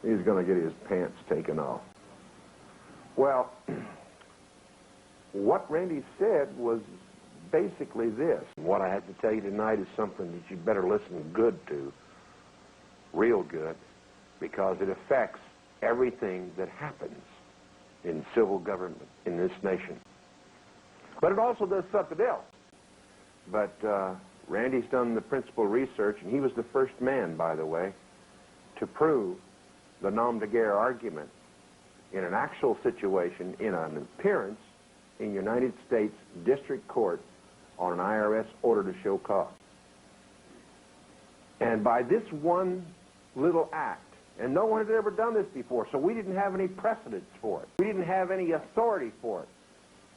He's going to get his pants taken off. Well, what Randy said was basically this. What I have to tell you tonight is something that you better listen good to, real good, because it affects everything that happens in civil government in this nation. But it also does something else. But Randy's done the principal research, and he was the first man, by the way, to prove the nom de guerre argument in an actual situation, in an appearance in United States District Court on an IRS order to show cause. And by this one little act, and no one had ever done this before, so we didn't have any precedents for it. We didn't have any authority for it.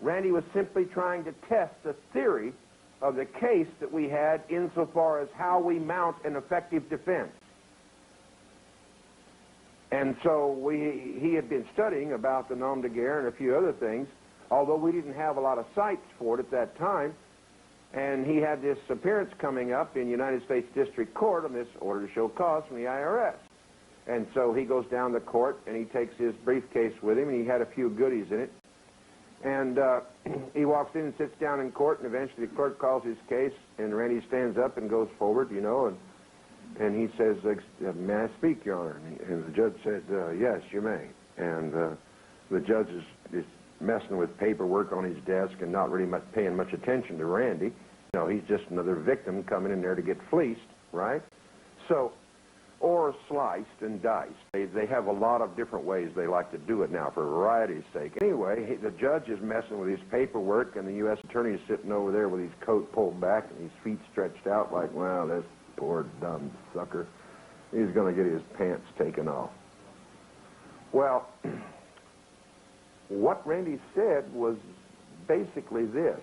Randy was simply trying to test the theory of the case that we had insofar as how we mount an effective defense. And so he had been studying about the nom de guerre and a few other things, although we didn't have a lot of sites for it at that time. And he had this appearance coming up in United States District Court on this order to show cause from the IRS. And so he goes down to court, and he takes his briefcase with him, and he had a few goodies in it. And he walks in and sits down in court, and eventually the clerk calls his case, and Randy stands up and goes forward, you know, and he says, "May I speak, Your Honor?" And the judge said, "Yes, you may." And the judge is messing with paperwork on his desk and not really paying much attention to Randy. You know, he's just another victim coming in there to get fleeced, right? So, or sliced and diced. They have a lot of different ways they like to do it now for variety's sake. Anyway, the judge is messing with his paperwork, and the U.S. attorney is sitting over there with his coat pulled back and his feet stretched out like, well, this poor dumb sucker. He's going to get his pants taken off. Well, what Randy said was basically this.